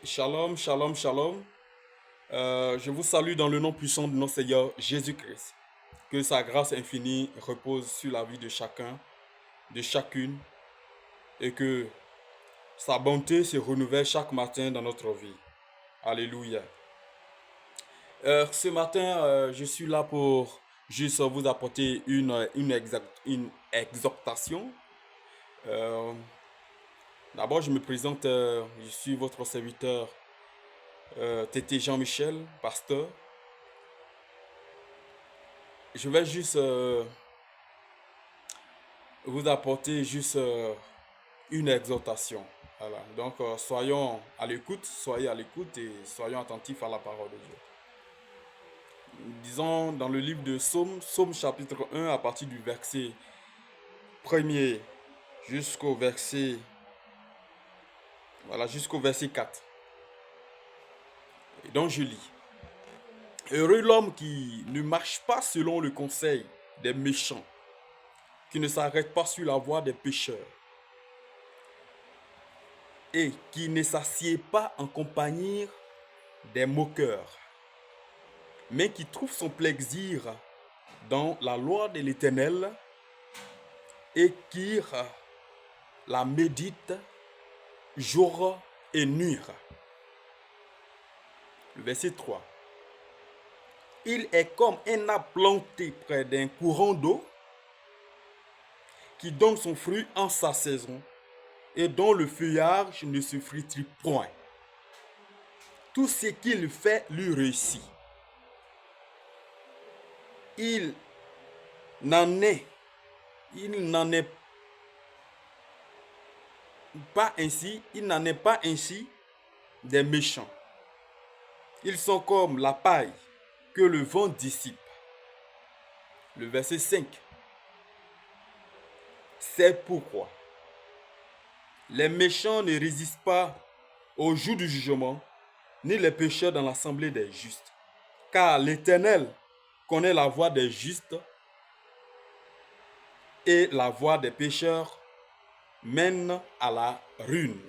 Shalom, shalom, shalom. Je vous salue dans le nom puissant de notre Seigneur Jésus-Christ. Que sa grâce infinie repose sur la vie de chacun, de chacune, et que sa bonté se renouvelle chaque matin dans notre vie. Alléluia. Ce matin, je suis là pour juste vous apporter une exhortation. Euh, D'abord, je me présente, je suis votre serviteur, Tété Jean-Michel, pasteur. Je vais juste vous apporter juste une exhortation. Voilà. Donc, soyez à l'écoute et soyons attentifs à la parole de Dieu. Disons dans le livre de Psaume chapitre 1, à partir du verset 1er jusqu'au verset, jusqu'au verset 4. Et donc, je lis. Heureux l'homme qui ne marche pas selon le conseil des méchants, qui ne s'arrête pas sur la voie des pécheurs, et qui ne s'assied pas en compagnie des moqueurs, mais qui trouve son plaisir dans la loi de l'Éternel et qui la médite jour et nuit. Le verset 3. Il est comme un arbre planté près d'un courant d'eau qui donne son fruit en sa saison et dont le feuillage ne se flétrit point. Tout ce qu'il fait lui réussit. Il n'en est pas ainsi des méchants. Ils sont comme la paille que le vent dissipe. Le verset 5. C'est pourquoi les méchants ne résistent pas au jour du jugement, ni les pécheurs dans l'assemblée des justes. Car l'Éternel connaît la voie des justes et la voie des pécheurs mène à la ruine.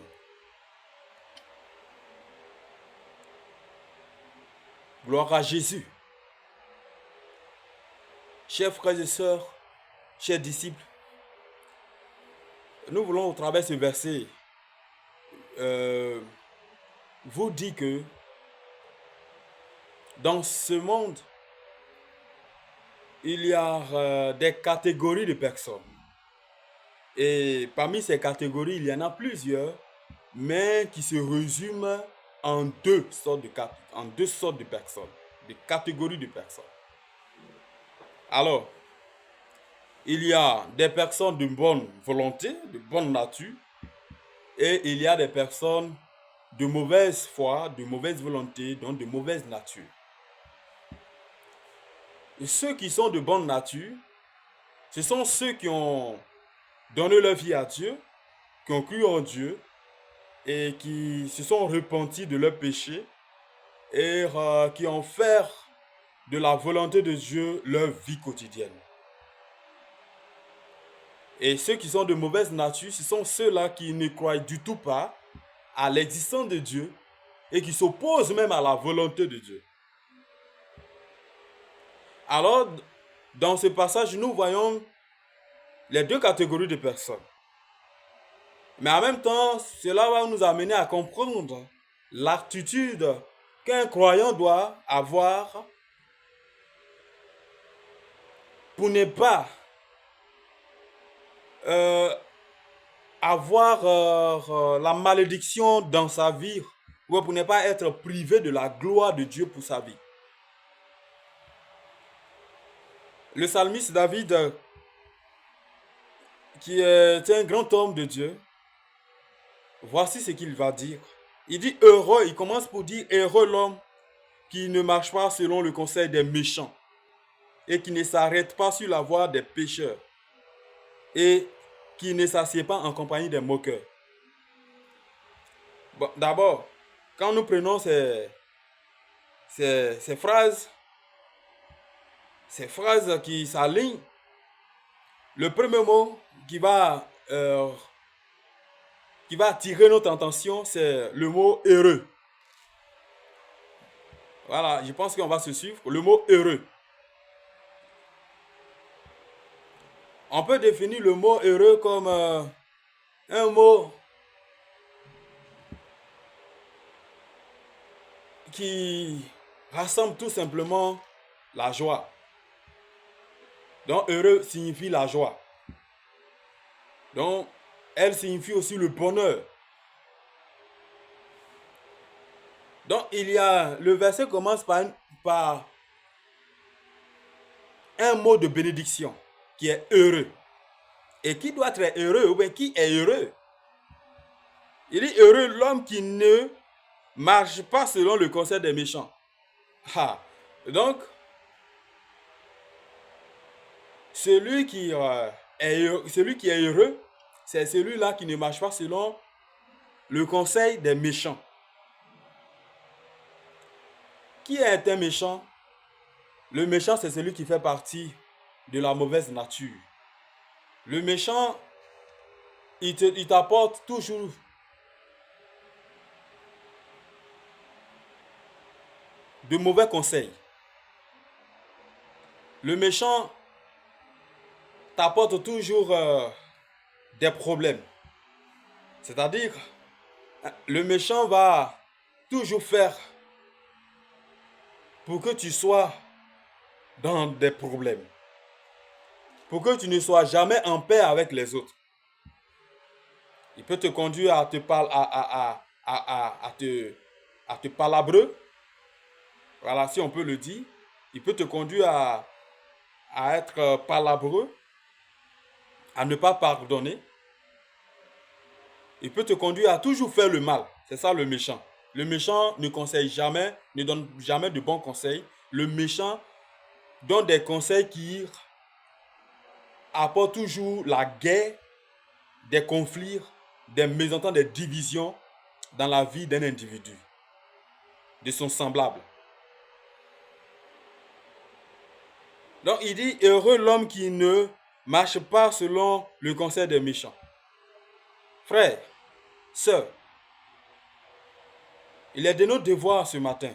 Gloire à Jésus. Chers frères et sœurs, chers disciples, nous voulons au travers de ce verset vous dire que dans ce monde, il y a des catégories de personnes. Et parmi ces catégories, il y en a plusieurs, mais qui se résument en deux sortes de personnes, des catégories de personnes. Alors, il y a des personnes de bonne volonté, de bonne nature, et il y a des personnes de mauvaise foi, de mauvaise volonté, donc de mauvaise nature. Et ceux qui sont de bonne nature, ce sont ceux qui ont donné leur vie à Dieu, qui ont cru en Dieu et qui se sont repentis de leurs péchés et qui ont fait de la volonté de Dieu leur vie quotidienne. Et ceux qui sont de mauvaise nature, ce sont ceux-là qui ne croient du tout pas à l'existence de Dieu et qui s'opposent même à la volonté de Dieu. Alors, dans ce passage, nous voyons les deux catégories de personnes. Mais en même temps, cela va nous amener à comprendre l'attitude qu'un croyant doit avoir pour ne pas avoir la malédiction dans sa vie ou pour ne pas être privé de la gloire de Dieu pour sa vie. Le psalmiste David, qui est un grand homme de Dieu, voici ce qu'il va dire. Il dit heureux, il commence pour dire heureux l'homme qui ne marche pas selon le conseil des méchants et qui ne s'arrête pas sur la voie des pécheurs et qui ne s'assied pas en compagnie des moqueurs. Bon, d'abord, quand nous prenons ces phrases qui s'alignent, le premier mot qui va attirer notre attention, c'est le mot heureux. Voilà, je pense qu'on va se suivre. Le mot heureux. On peut définir le mot heureux comme un mot qui rassemble tout simplement la joie. Donc, heureux signifie la joie. Donc, elle signifie aussi le bonheur. Donc, le verset commence par un mot de bénédiction qui est heureux. Et qui doit être heureux, ou bien qui est heureux? Il dit heureux l'homme qui ne marche pas selon le conseil des méchants. Ah. Donc, celui qui est heureux, c'est celui-là qui ne marche pas selon le conseil des méchants. Qui est un méchant? Le méchant, c'est celui qui fait partie de la mauvaise nature. Le méchant, il t'apporte toujours de mauvais conseils. Le méchant t'apporte toujours des problèmes. C'est-à-dire, le méchant va toujours faire pour que tu sois dans des problèmes. Pour que tu ne sois jamais en paix avec les autres. Il peut te conduire à te palabrer. Voilà, si on peut le dire. Il peut te conduire à être palabreux, à ne pas pardonner. Il peut te conduire à toujours faire le mal. C'est ça le méchant. Le méchant ne conseille jamais, ne donne jamais de bons conseils. Le méchant donne des conseils qui apportent toujours la guerre, des conflits, des mésententes, des divisions dans la vie d'un individu, de son semblable. Donc il dit, heureux l'homme qui ne marche pas selon le conseil des méchants. Frères, sœurs, il est de notre devoir ce matin,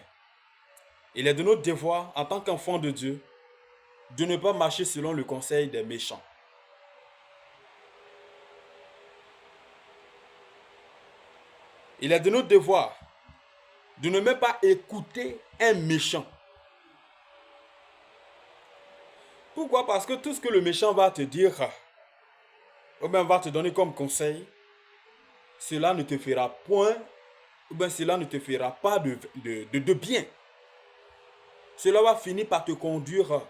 il est de notre devoir en tant qu'enfant de Dieu, de ne pas marcher selon le conseil des méchants. Il est de notre devoir de ne même pas écouter un méchant. Pourquoi? Parce que tout ce que le méchant va te dire, ou bien va te donner comme conseil, cela ne te fera point, ou bien cela ne te fera pas de bien. Cela va finir par te conduire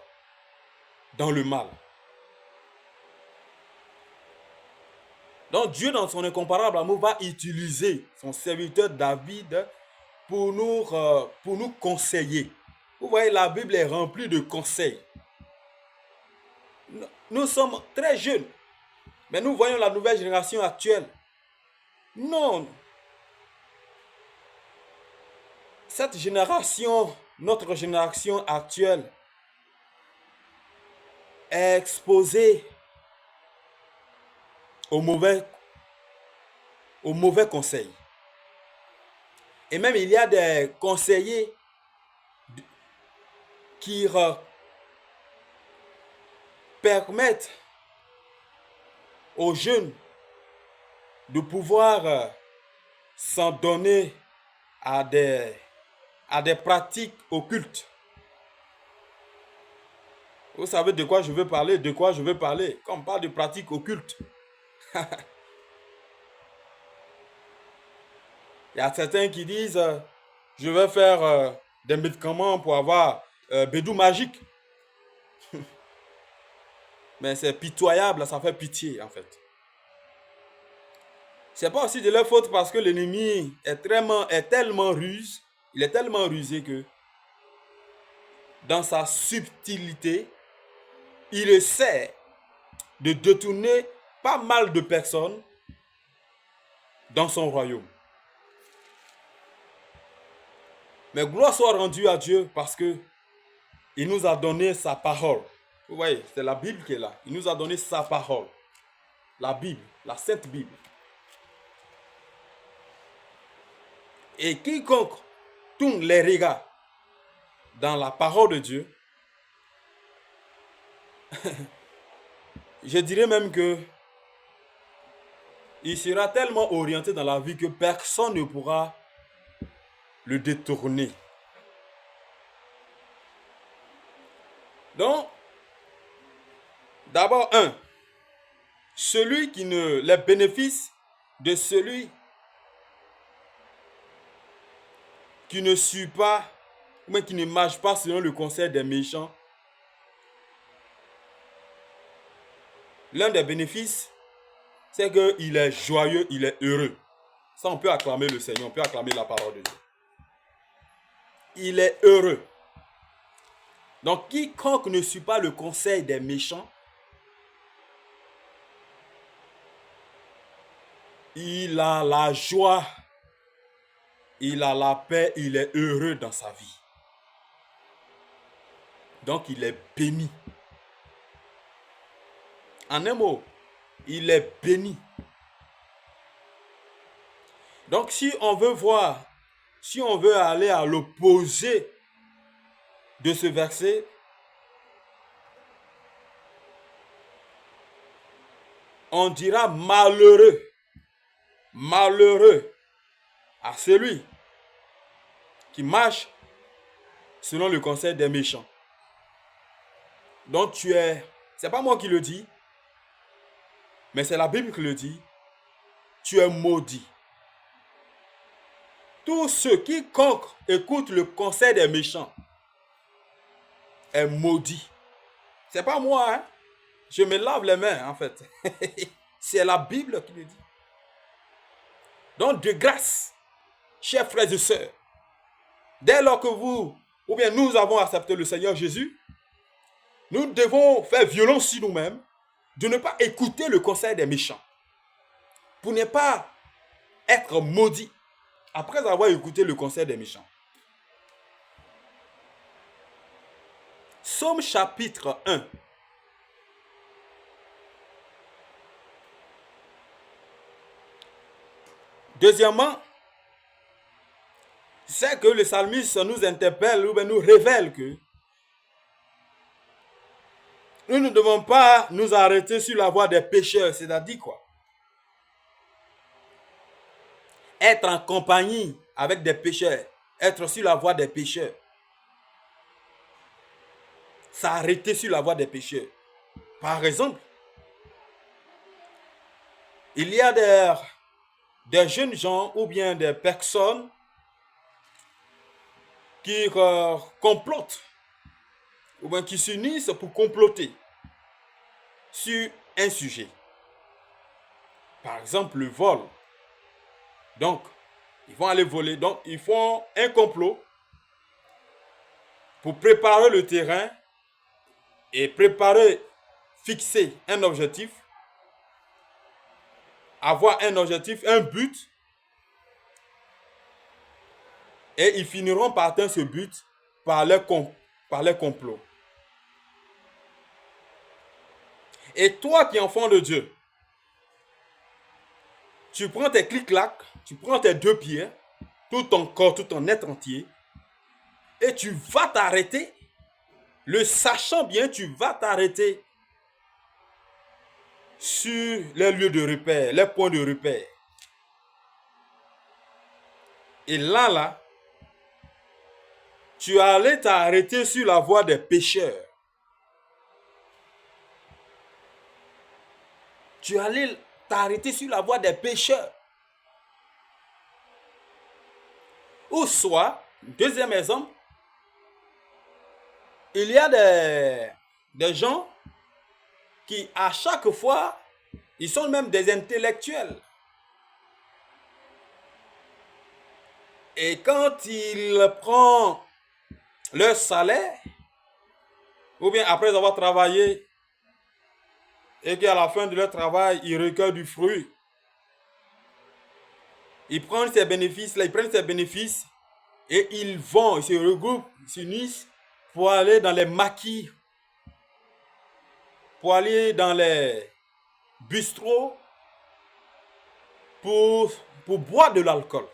dans le mal. Donc Dieu, dans son incomparable amour, va utiliser son serviteur David pour nous conseiller. Vous voyez, la Bible est remplie de conseils. Nous sommes très jeunes, mais nous voyons la nouvelle génération actuelle. Non. Cette génération, notre génération actuelle, est exposée aux mauvais conseils. Et même il y a des conseillers qui permettent aux jeunes de pouvoir s'en donner à des pratiques occultes. Vous savez de quoi je veux parler? De quoi je veux parler? Quand on parle de pratiques occultes, il y a certains qui disent je vais faire des médicaments pour avoir bédou magique. Mais c'est pitoyable, ça fait pitié en fait. C'est pas aussi de leur faute parce que l'ennemi est tellement ruse, il est tellement rusé que dans sa subtilité, il essaie de détourner pas mal de personnes dans son royaume. Mais gloire soit rendue à Dieu parce que il nous a donné sa parole. Vous voyez, c'est la Bible qui est là. Il nous a donné sa parole. La Bible, la Sainte Bible. Et quiconque tourne les regards dans la parole de Dieu, je dirais même que il sera tellement orienté dans la vie que personne ne pourra le détourner. Donc, d'abord, les bénéfices de celui qui ne suit pas, ou même qui ne marche pas selon le conseil des méchants. L'un des bénéfices, c'est qu'il est joyeux, il est heureux. Ça, on peut acclamer le Seigneur, on peut acclamer la parole de Dieu. Il est heureux. Donc, quiconque ne suit pas le conseil des méchants, il a la joie, il a la paix, il est heureux dans sa vie. Donc, il est béni. En un mot, il est béni. Donc, si on veut aller à l'opposé de ce verset, on dira malheureux. Malheureux à celui qui marche selon le conseil des méchants. Donc c'est pas moi qui le dis, mais c'est la Bible qui le dit, tu es maudit. Tous ceux quiconque écoutent le conseil des méchants est maudit. C'est pas moi, hein? Je me lave les mains en fait. C'est la Bible qui le dit. Donc de grâce, chers frères et sœurs, dès lors que nous avons accepté le Seigneur Jésus, nous devons faire violence sur nous-mêmes de ne pas écouter le conseil des méchants. Pour ne pas être maudit après avoir écouté le conseil des méchants. Psaume chapitre 1. Deuxièmement, c'est que le psalmiste nous interpelle ou nous révèle que nous ne devons pas nous arrêter sur la voie des pécheurs. C'est-à-dire quoi? Être en compagnie avec des pécheurs. Être sur la voie des pécheurs. S'arrêter sur la voie des pécheurs. Par exemple, il y a des jeunes gens ou bien des personnes qui complotent ou bien qui s'unissent pour comploter sur un sujet. Par exemple, le vol. Donc, ils vont aller voler. Donc, ils font un complot pour préparer le terrain et fixer un objectif, avoir un objectif, un but, et ils finiront par atteindre ce but par leur complot. Et toi qui es enfant de Dieu, tu prends tes clics-clacs, tu prends tes deux pieds, tout ton corps, tout ton être entier, et tu vas t'arrêter, le sachant bien, tu vas t'arrêter sur les lieux de repère, les points de repère. Et là, tu allais t'arrêter sur la voie des pécheurs. Tu allais t'arrêter sur la voie des pécheurs. Ou soit, deuxième exemple, il y a des gens qui, à chaque fois, ils sont même des intellectuels. Et quand ils prennent leur salaire, ou bien après avoir travaillé, et qu'à la fin de leur travail, ils recueillent du fruit, ils prennent ces bénéfices-là, et ils se regroupent, ils s'unissent pour aller dans les maquis, pour aller dans les bistrots, pour boire de l'alcool.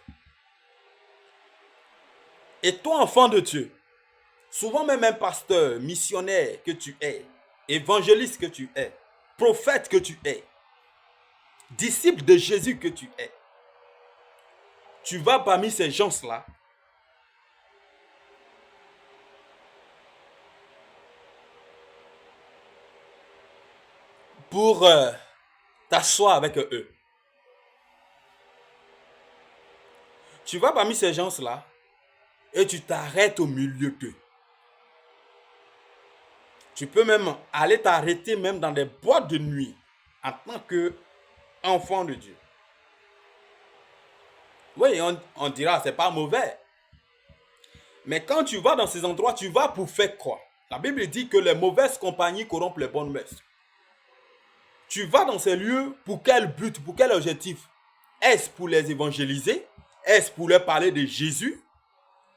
Et toi, enfant de Dieu, Souvent même un pasteur, missionnaire que tu es, évangéliste que tu es, prophète que tu es, disciple de Jésus que tu es, tu vas parmi ces gens-là pour t'asseoir avec eux. Tu vas parmi ces gens-là et tu t'arrêtes au milieu d'eux. Tu peux même aller t'arrêter même dans des boîtes de nuit en tant qu'enfant de Dieu. Oui, on dira, c'est pas mauvais. Mais quand tu vas dans ces endroits, tu vas pour faire quoi? La Bible dit que les mauvaises compagnies corrompent les bonnes mœurs. Tu vas dans ces lieux pour quel but, pour quel objectif? Est-ce pour les évangéliser? Est-ce pour leur parler de Jésus?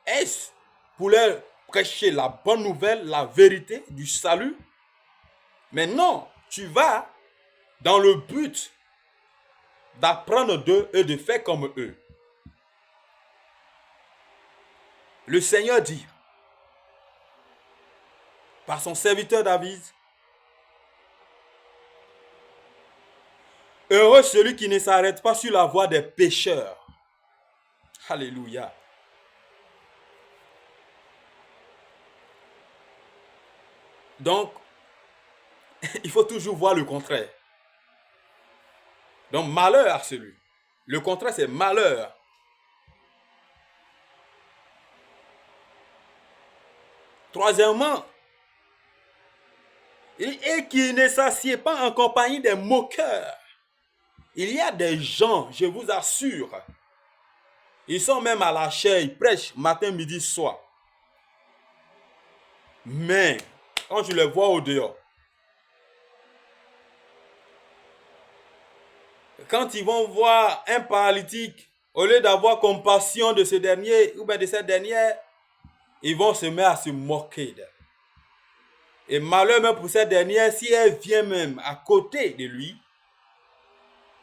Est-ce pour leur prêcher la bonne nouvelle, la vérité du salut? Mais non, tu vas dans le but d'apprendre d'eux et de faire comme eux. Le Seigneur dit, par son serviteur David, heureux celui qui ne s'arrête pas sur la voie des pécheurs. Alléluia. Donc, il faut toujours voir le contraire. Donc, malheur à celui. Le contraire, c'est malheur. Troisièmement, et qui ne s'assied pas en compagnie des moqueurs. Il y a des gens, je vous assure, ils sont même à la chair, ils prêchent matin, midi, soir. Mais, quand je les vois au dehors, quand ils vont voir un paralytique, au lieu d'avoir compassion de ce dernier ou bien de cette dernière, ils vont se mettre à se moquer d'elle. Et malheur même pour cette dernière, si elle vient même à côté de lui,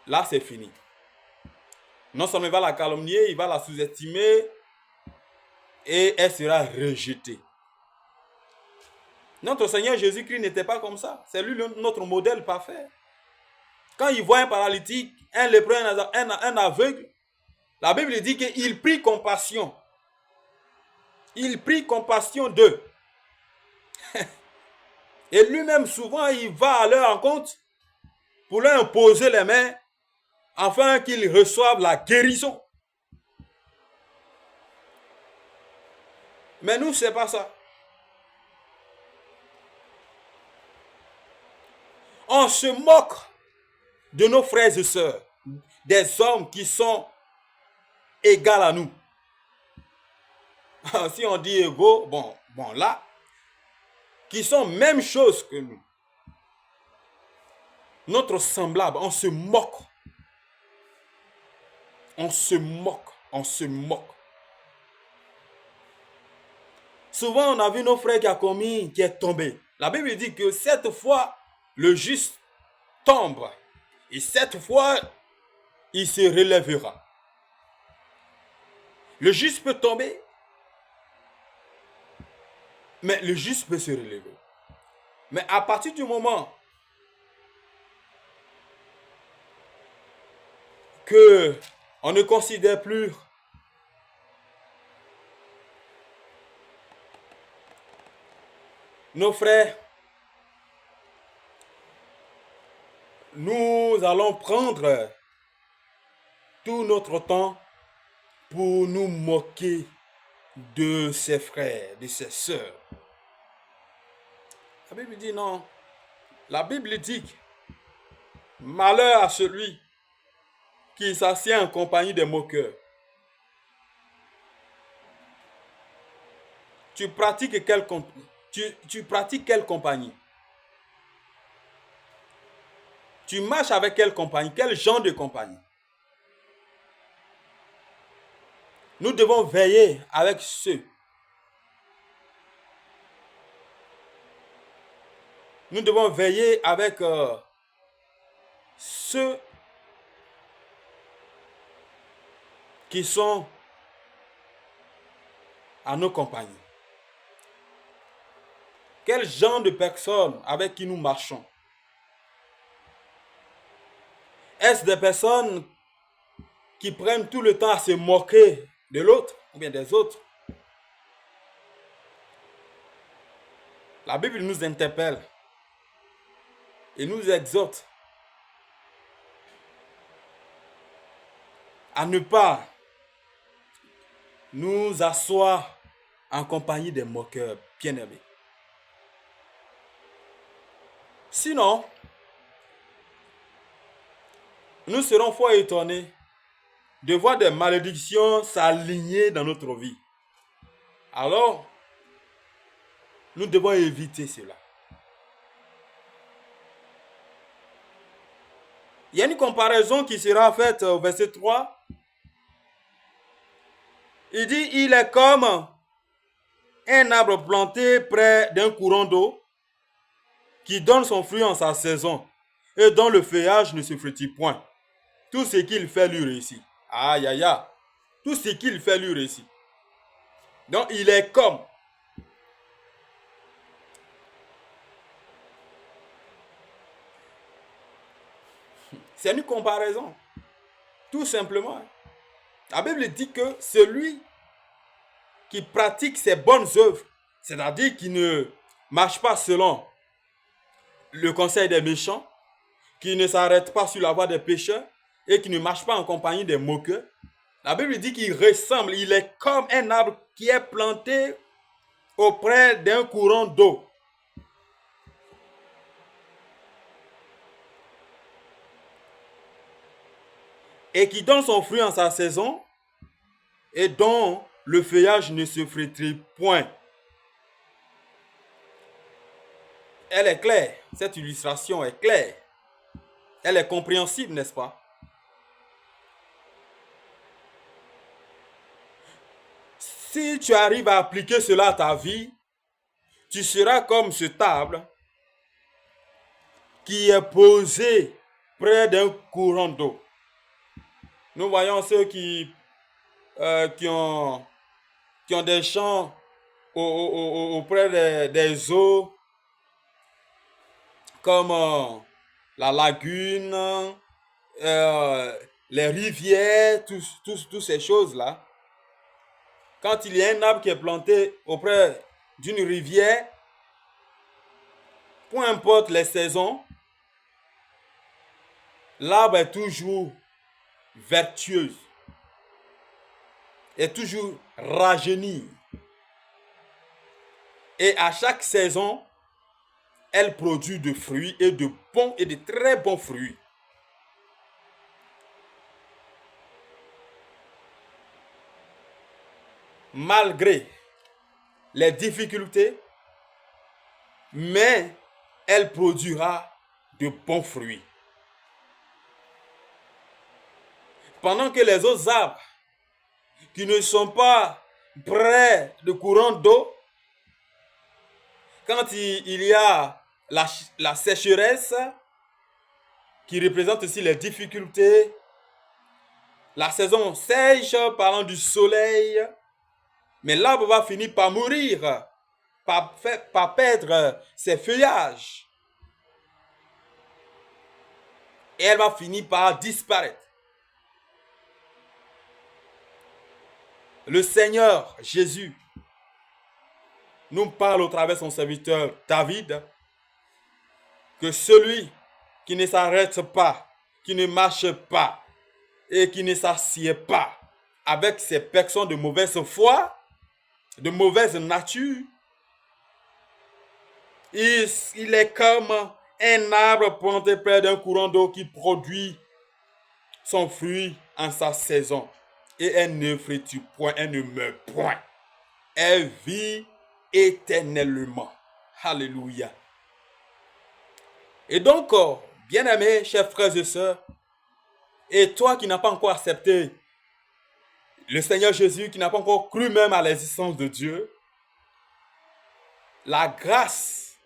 là c'est fini. Non seulement il va la calomnier, il va la sous-estimer et elle sera rejetée. Notre Seigneur Jésus-Christ n'était pas comme ça. C'est lui notre modèle parfait. Quand il voit un paralytique, un lépreux, un aveugle, la Bible dit qu'il prit compassion. Il prit compassion d'eux. Et lui-même, souvent, il va à leur rencontre pour leur imposer les mains afin qu'ils reçoivent la guérison. Mais nous, ce n'est pas ça. On se moque de nos frères et sœurs, des hommes qui sont égaux à nous. Si on dit égaux, bon là, qui sont même chose que nous. Notre semblable, on se moque. On se moque, on se moque. Souvent, on a vu nos frères qui est tombé. La Bible dit que 7 fois, le juste tombe. Et 7 fois, il se relèvera. Le juste peut tomber, mais le juste peut se relever. Mais à partir du moment que on ne considère plus nos frères, nous allons prendre tout notre temps pour nous moquer de ses frères, de ses sœurs. La Bible dit non. La Bible dit malheur à celui qui s'assied en compagnie des moqueurs. Tu pratiques quelle compagnie? Tu marches avec quelle compagnie? Quel genre de compagnie? Nous devons veiller avec ceux. Nous devons veiller avec ceux qui sont à nos compagnies. Quel genre de personnes avec qui nous marchons? Est-ce des personnes qui prennent tout le temps à se moquer de l'autre ou bien des autres? La Bible nous interpelle et nous exhorte à ne pas nous asseoir en compagnie des moqueurs bien-aimés. Sinon, nous serons fort étonnés de voir des malédictions s'aligner dans notre vie. Alors, nous devons éviter cela. Il y a une comparaison qui sera faite au verset 3. Il dit, il est comme un arbre planté près d'un courant d'eau qui donne son fruit en sa saison et dont le feuillage ne se flétrit point. Tout ce qu'il fait lui réussit. Aïe, aïe, aïe. Tout ce qu'il fait lui réussit. Donc, il est comme. C'est une comparaison. Tout simplement. La Bible dit que celui qui pratique ses bonnes œuvres, c'est-à-dire qui ne marche pas selon le conseil des méchants, qui ne s'arrête pas sur la voie des pécheurs et qui ne marche pas en compagnie des moqueurs, la Bible dit qu'il ressemble, il est comme un arbre qui est planté auprès d'un courant d'eau. Et qui donne son fruit en sa saison et dont le feuillage ne se flétrit point. Elle est claire, cette illustration est claire. Elle est compréhensible, n'est-ce pas? Si tu arrives à appliquer cela à ta vie, tu seras comme cette table qui est posée près d'un courant d'eau. Nous voyons ceux qui ont des champs auprès des eaux, comme la lagune, les rivières, toutes ces choses-là. Quand il y a un arbre qui est planté auprès d'une rivière, peu importe les saisons, l'arbre est toujours vertueuse, est toujours rajeuni. Et à chaque saison, elle produit de fruits et de bons et de très bons fruits. Malgré les difficultés, mais elle produira de bons fruits. Pendant que les autres arbres qui ne sont pas près de courants d'eau, quand il y a la sécheresse, qui représente aussi les difficultés, la saison sèche, parlant du soleil, mais l'arbre va finir par mourir, par perdre ses feuillages. Et elle va finir par disparaître. Le Seigneur Jésus nous parle au travers de son serviteur David que celui qui ne s'arrête pas, qui ne marche pas et qui ne s'assied pas avec ces personnes de mauvaise foi, de mauvaise nature, il est comme un arbre planté près d'un courant d'eau qui produit son fruit en sa saison. Et elle ne flétrit point, elle ne meurt point. Elle vit éternellement. Alléluia. Et donc, bien-aimés, chers frères et sœurs, et toi qui n'as pas encore accepté le Seigneur Jésus, qui n'a pas encore cru même à l'existence de Dieu, la grâce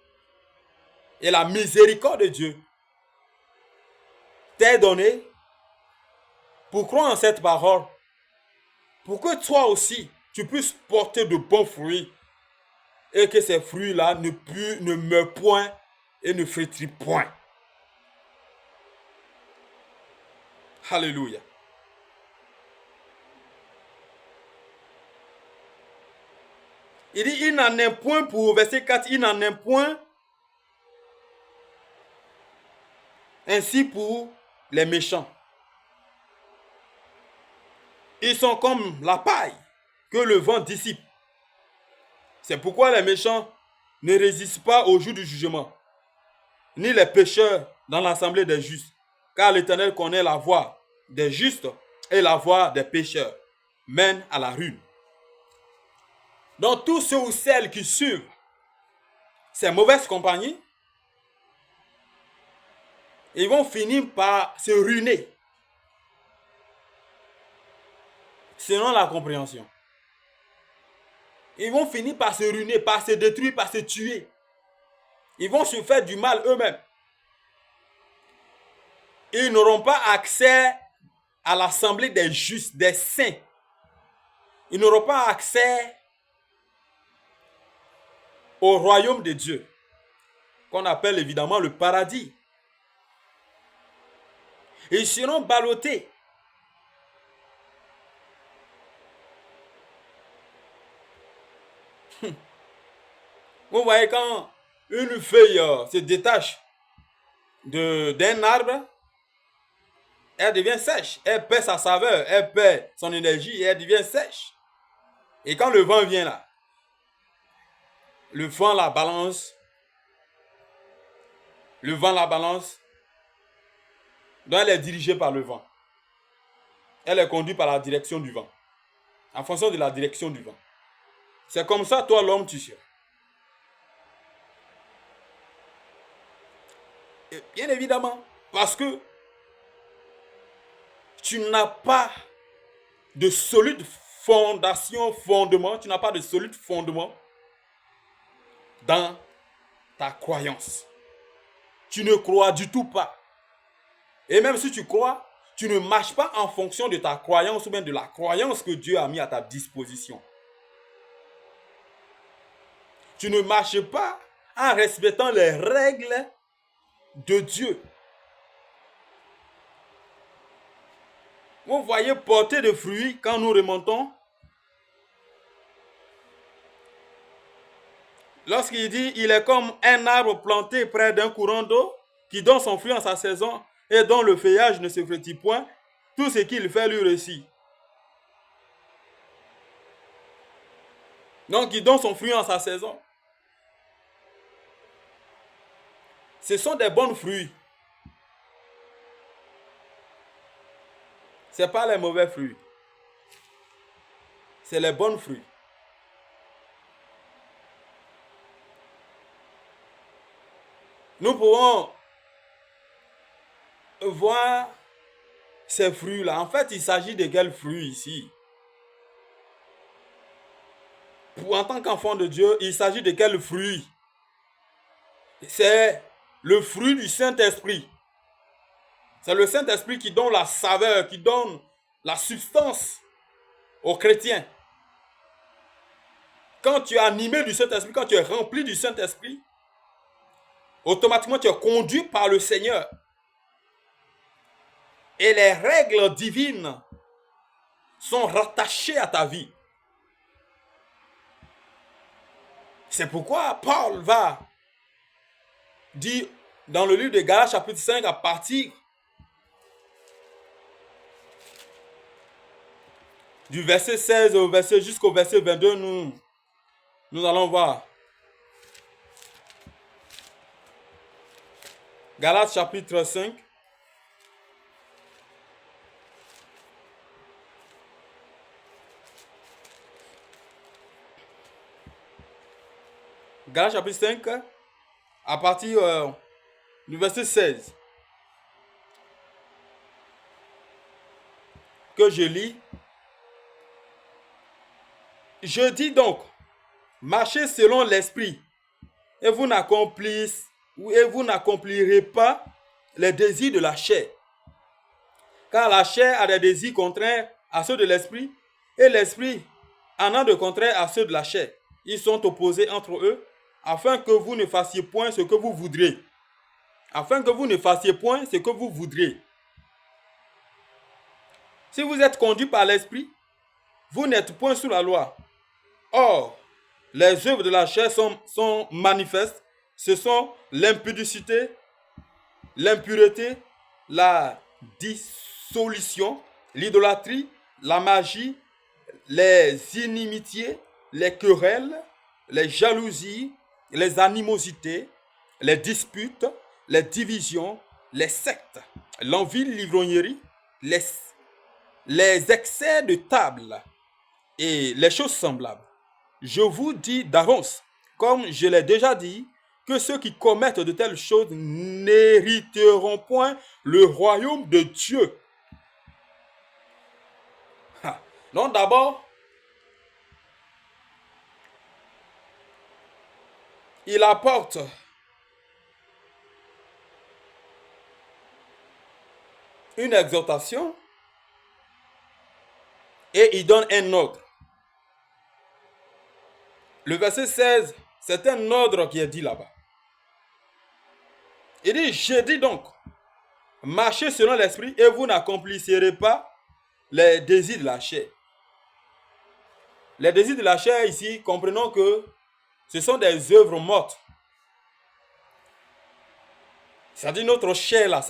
et la miséricorde de Dieu t'est donnée pour croire en cette parole, pour que toi aussi, tu puisses porter de bons fruits et que ces fruits-là ne meurent point et ne flétrissent point. Alléluia. Il dit, il n'en est point pour, verset 4, il n'en est point ainsi pour les méchants. Ils sont comme la paille que le vent dissipe. C'est pourquoi les méchants ne résistent pas au jour du jugement, ni les pécheurs dans l'assemblée des justes. Car l'Éternel connaît la voie des justes et la voie des pécheurs mène à la ruine. Donc tous ceux ou celles qui suivent ces mauvaises compagnies, ils vont finir par se ruiner selon la compréhension. Ils vont finir par se ruiner, par se détruire, par se tuer. Ils vont se faire du mal eux-mêmes. Ils n'auront pas accès à l'assemblée des justes, des saints. Ils n'auront pas accès au royaume de Dieu, qu'on appelle évidemment le paradis. Ils seront ballottés. Vous voyez, quand une feuille se détache d'un arbre, elle devient sèche. Elle perd sa saveur, elle perd son énergie et elle devient sèche. Et quand le vent vient là, le vent la balance. Le vent la balance. Donc elle est dirigée par le vent. Elle est conduite par la direction du vent. En fonction de la direction du vent. C'est comme ça, toi l'homme, tu seras. Et bien évidemment, parce que tu n'as pas de solide fondement, tu n'as pas de solide fondement dans ta croyance. Tu ne crois du tout pas. Et même si tu crois, tu ne marches pas en fonction de ta croyance ou bien de la croyance que Dieu a mis à ta disposition. Tu ne marches pas en respectant les règles de Dieu. Vous voyez porter de fruits quand nous remontons. Lorsqu'il dit, il est comme un arbre planté près d'un courant d'eau qui donne son fruit en sa saison et dont le feuillage ne se flétrit point, tout ce qu'il fait lui réussit. Donc, il donne son fruit en sa saison. Ce sont des bons fruits. Ce n'est pas les mauvais fruits. C'est les bons fruits. Nous pouvons voir ces fruits-là. En fait, il s'agit de quels fruits ici? En tant qu'enfant de Dieu, il s'agit de quels fruits? C'est le fruit du Saint-Esprit. C'est le Saint-Esprit qui donne la saveur, qui donne la substance aux chrétiens. Quand tu es animé du Saint-Esprit, quand tu es rempli du Saint-Esprit, automatiquement tu es conduit par le Seigneur. Et les règles divines sont rattachées à ta vie. C'est pourquoi Paul va dire dans le livre de Galates chapitre 5 à partir du verset 16 au verset jusqu'au verset 22, nous allons voir. Galates chapitre 5. Galates chapitre 5, à partir du verset 16. Que je lis. Je dis donc, marchez selon l'esprit, et vous n'accomplirez pas les désirs de la chair. Car la chair a des désirs contraires à ceux de l'esprit, et l'esprit en a de contraires à ceux de la chair. Ils sont opposés entre eux, afin que vous ne fassiez point ce que vous voudrez. Afin que vous ne fassiez point ce que vous voudrez. Si vous êtes conduit par l'esprit, vous n'êtes point sous la loi. Or, les œuvres de la chair sont manifestes. Ce sont l'impudicité, l'impureté, la dissolution, l'idolâtrie, la magie, les inimitiés, les querelles, les jalousies, les animosités, les disputes, les divisions, les sectes, l'envie, l'ivrognerie, les excès de table et les choses semblables. Je vous dis d'avance, comme je l'ai déjà dit, que ceux qui commettent de telles choses n'hériteront point le royaume de Dieu. Donc d'abord, il apporte une exhortation et il donne un ordre. Le verset 16, c'est un ordre qui est dit là-bas. Il dit, je dis donc, marchez selon l'esprit et vous n'accomplirez pas les désirs de la chair. Les désirs de la chair ici, comprenons que ce sont des œuvres mortes. C'est-à-dire notre chair là,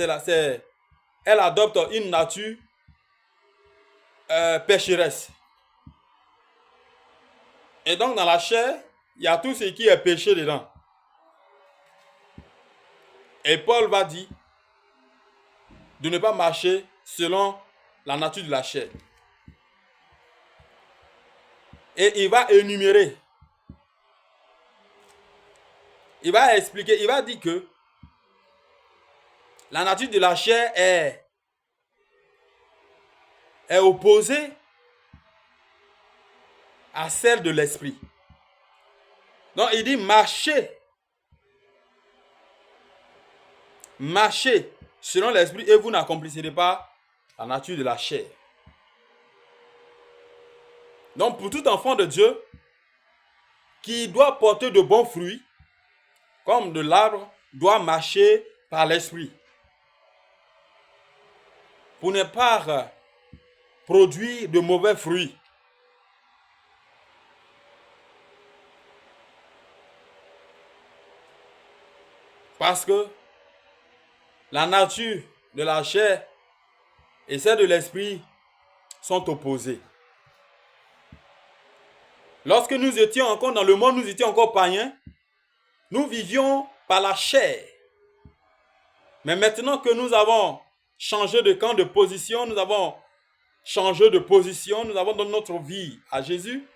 elle adopte une nature pécheresse. Et donc dans la chair, il y a tout ce qui est péché dedans. Et Paul va dire de ne pas marcher selon la nature de la chair. Et il va énumérer. Il va expliquer, il va dire que la nature de la chair est opposée à celle de l'esprit. Donc il dit marchez selon l'esprit et vous n'accomplirez pas la nature de la chair. Donc pour tout enfant de Dieu qui doit porter de bons fruits, comme de l'arbre, doit marcher par l'esprit. Pour ne pas produire de mauvais fruits. Parce que la nature de la chair et celle de l'esprit sont opposées. Lorsque nous étions encore dans le monde, nous étions encore païens, nous vivions par la chair. Mais maintenant que nous avons changé de camp de position, nous avons changé de position, nous avons donné notre vie à Jésus.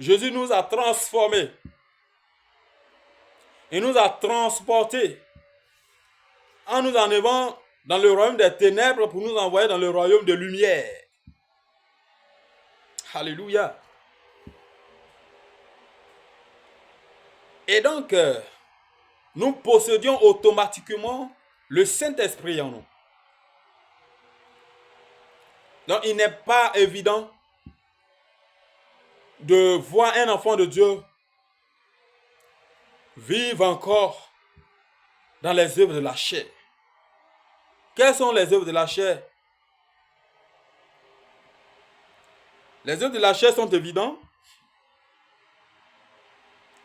Jésus nous a transformés. Il nous a transportés en nous enlevant dans le royaume des ténèbres pour nous envoyer dans le royaume de lumière. Alléluia. Et donc, nous possédions automatiquement le Saint-Esprit en nous. Donc, il n'est pas évident de voir un enfant de Dieu vivre encore dans les œuvres de la chair. Quelles sont les œuvres de la chair? Les œuvres de la chair sont évidentes.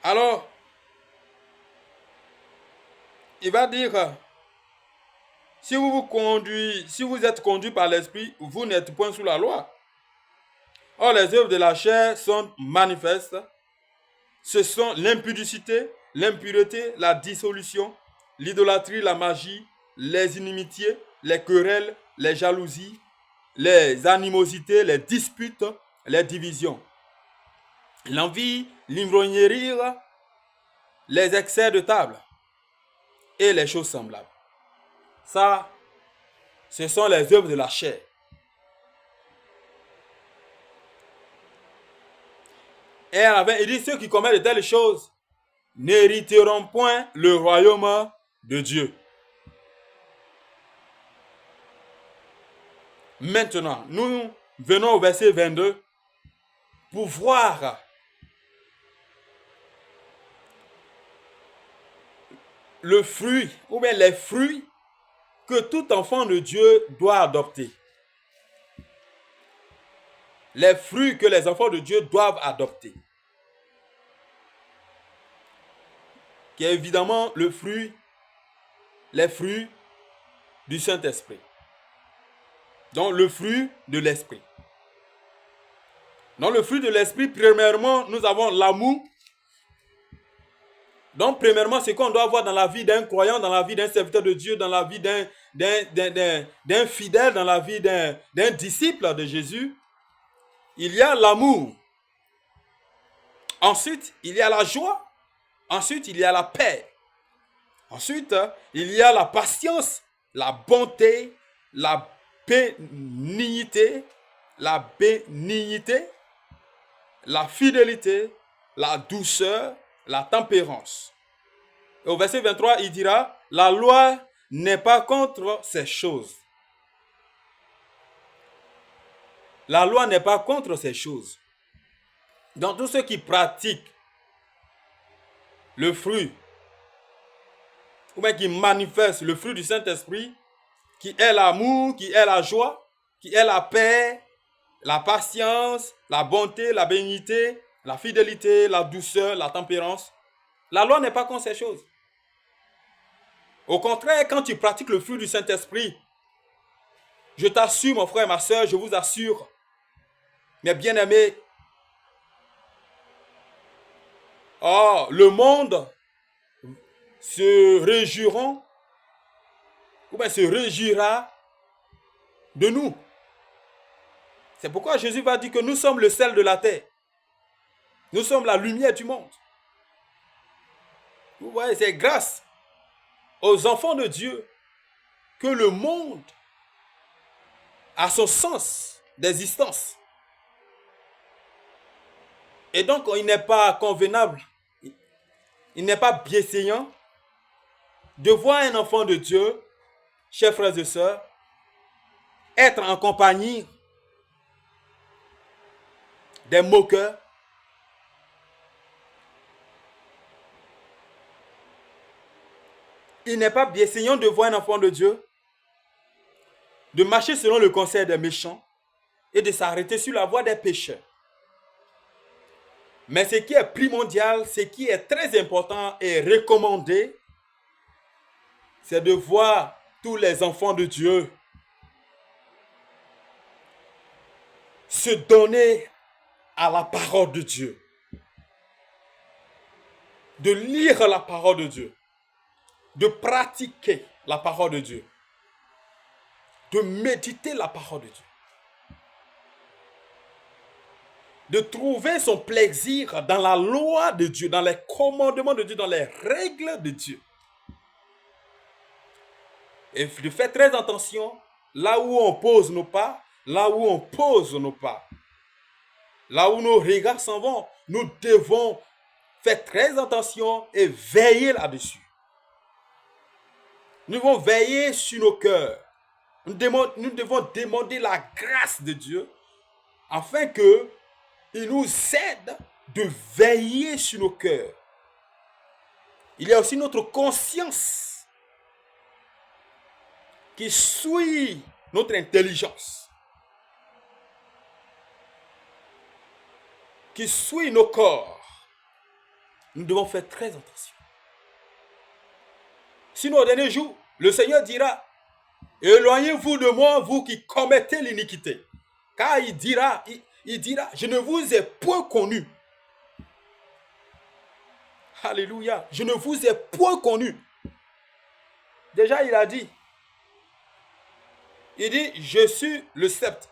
Alors, il va dire, si vous êtes conduit par l'esprit, vous n'êtes point sous la loi. Or, les œuvres de la chair sont manifestes. Ce sont l'impudicité, l'impureté, la dissolution, l'idolâtrie, la magie, les inimitiés, les querelles, les jalousies, les animosités, les disputes, les divisions, l'envie, l'ivrognerie, les excès de table et les choses semblables. Ça, ce sont les œuvres de la chair. Et à la fin, il dit, ceux qui commettent de telles choses n'hériteront point le royaume de Dieu. Maintenant, nous venons au verset 22 pour voir le fruit, ou bien les fruits que tout enfant de Dieu doit adopter. Les fruits que les enfants de Dieu doivent adopter. Qui est évidemment les fruits du Saint-Esprit. Donc le fruit de l'Esprit. Dans le fruit de l'Esprit, premièrement, nous avons l'amour. Donc, premièrement, ce qu'on doit avoir dans la vie d'un croyant, dans la vie d'un serviteur de Dieu, dans la vie d'un fidèle, dans la vie d'un disciple de Jésus, il y a l'amour. Ensuite, il y a la joie. Ensuite, il y a la paix. Ensuite, il y a la patience, la bonté, la bénignité, la fidélité, la douceur, la tempérance. Et au verset 23, il dira, la loi n'est pas contre ces choses. La loi n'est pas contre ces choses. Donc tous ceux qui pratiquent le fruit, ou bien qui manifestent le fruit du Saint-Esprit, qui est l'amour, qui est la joie, qui est la paix, la patience, la bonté, la bénignité, la fidélité, la douceur, la tempérance. La loi n'est pas contre ces choses. Au contraire, quand tu pratiques le fruit du Saint-Esprit, je t'assure, mon frère et ma soeur, je vous assure, mes bien-aimés, le monde se réjouira, ou bien se réjouira de nous. C'est pourquoi Jésus va dire que nous sommes le sel de la terre. Nous sommes la lumière du monde. Vous voyez, c'est grâce aux enfants de Dieu que le monde a son sens d'existence. Et donc, il n'est pas convenable, il n'est pas bienséant de voir un enfant de Dieu, chers frères et sœurs, être en compagnie des moqueurs, il n'est pas bienséant de voir un enfant de Dieu de marcher selon le conseil des méchants et de s'arrêter sur la voie des pécheurs. Mais ce qui est primordial, ce qui est très important et recommandé, c'est de voir tous les enfants de Dieu se donner à la parole de Dieu. De lire la parole de Dieu. De pratiquer la parole de Dieu. De méditer la parole de Dieu. De trouver son plaisir dans la loi de Dieu, dans les commandements de Dieu, dans les règles de Dieu. Et de faire très attention, là où on pose nos pas, là où on pose nos pas, là où nos regards s'en vont, nous devons faire très attention et veiller là-dessus. Nous devons veiller sur nos cœurs. Nous devons demander la grâce de Dieu afin que il nous aide de veiller sur nos cœurs. Il y a aussi notre conscience qui suit notre intelligence, qui suit nos corps. Nous devons faire très attention. Sinon, au dernier jour, le Seigneur dira, éloignez-vous de moi, vous qui commettez l'iniquité. Car il dira, je ne vous ai point connu. Alléluia. Je ne vous ai point connu. Déjà, il a dit. Il dit, je suis le sceptre.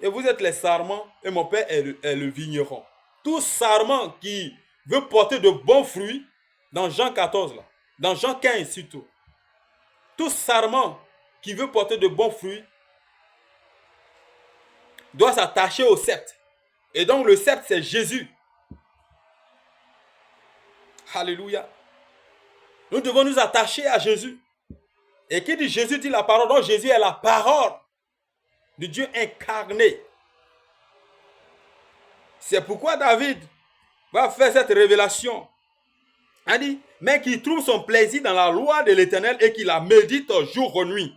Et vous êtes les sarments, et mon Père est le vigneron. Tout sarment qui veut porter de bons fruits, dans Jean 14, là, dans Jean 15 surtout. Tout sarment qui veut porter de bons fruits doit s'attacher au sceptre. Et donc le sceptre, c'est Jésus. Alléluia. Nous devons nous attacher à Jésus. Et qui dit Jésus dit la parole. Donc Jésus est la parole de Dieu incarné. C'est pourquoi David va faire cette révélation Elle dit, mais qui trouve son plaisir dans la loi de l'Éternel et qui la médite jour et nuit.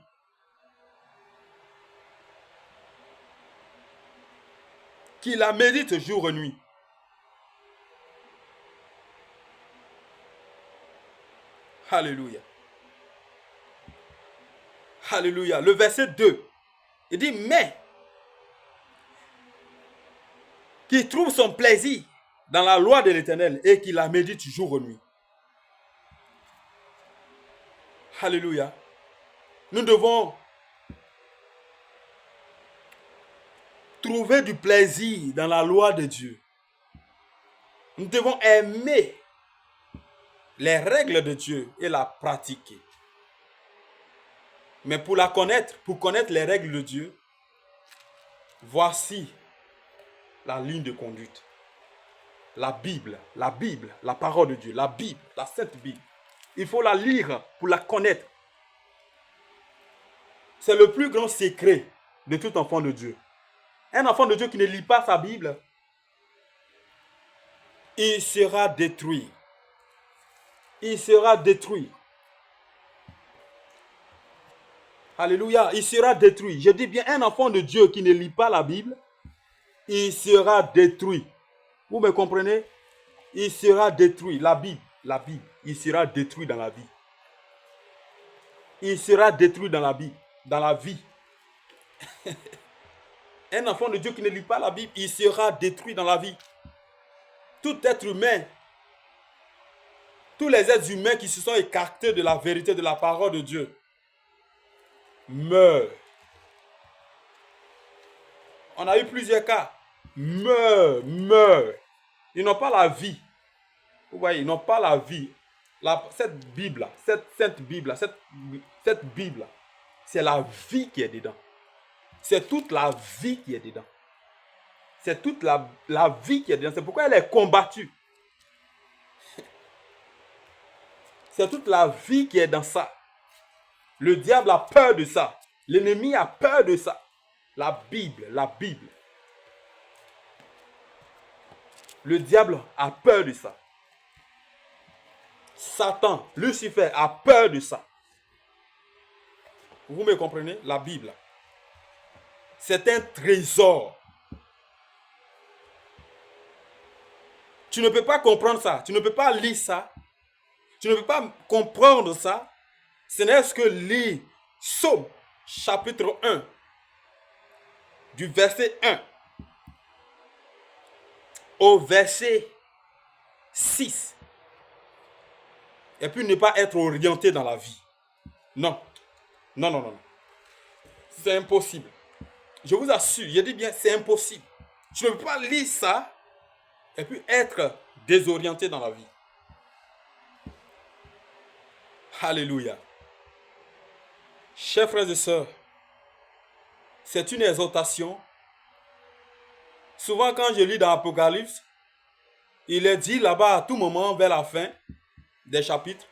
Qui la médite jour et nuit. Alléluia. Alléluia. Le verset 2. Il dit, mais qui trouve son plaisir dans la loi de l'Éternel et qui la médite jour et nuit. Alléluia. Nous devons trouver du plaisir dans la loi de Dieu. Nous devons aimer les règles de Dieu et la pratiquer. Mais pour la connaître, pour connaître les règles de Dieu, voici la ligne de conduite. La Bible, la parole de Dieu, la Bible, la Sainte Bible. Il faut la lire pour la connaître. C'est le plus grand secret de tout enfant de Dieu. Un enfant de Dieu qui ne lit pas sa Bible, il sera détruit. Il sera détruit. Alléluia, il sera détruit. Je dis bien, un enfant de Dieu qui ne lit pas la Bible, il sera détruit. Vous me comprenez? Il sera détruit. La Bible, il sera détruit dans la vie. Il sera détruit dans la Bible, dans la vie. Un enfant de Dieu qui ne lit pas la Bible, il sera détruit dans la vie. Tout être humain, tous les êtres humains qui se sont écartés de la vérité de la parole de Dieu, meurent. On a eu plusieurs cas. Meurent. Ils n'ont pas la vie. Vous voyez, ils n'ont pas la vie. Cette Bible, cette sainte Bible, cette Bible, c'est la vie qui est dedans. C'est toute la vie qui est dedans. C'est toute la vie qui est dedans. C'est pourquoi elle est combattue. C'est toute la vie qui est dans ça. Le diable a peur de ça. L'ennemi a peur de ça. La Bible. Le diable a peur de ça. Satan, Lucifer a peur de ça. Vous me comprenez? La Bible. C'est un trésor. Tu ne peux pas comprendre ça. Tu ne peux pas lire ça. Tu ne peux pas comprendre ça. Ce n'est que lire Psaume chapitre 1 du verset 1 au verset 6. Et puis ne pas être orienté dans la vie. Non. C'est impossible. Je vous assure, je dis bien, c'est impossible. Tu ne peux pas lire ça et puis être désorienté dans la vie. Alléluia. Chers frères et sœurs, c'est une exhortation. Souvent quand je lis dans l'Apocalypse, il est dit là-bas à tout moment vers la fin des chapitres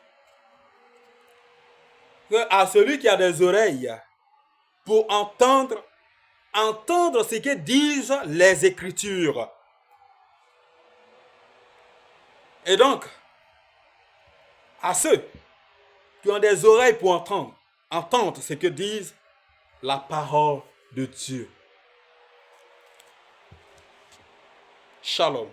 que à celui qui a des oreilles pour entendre ce que disent les Écritures. Et donc, à ceux qui ont des oreilles pour entendre ce que disent la parole de Dieu. Shalom.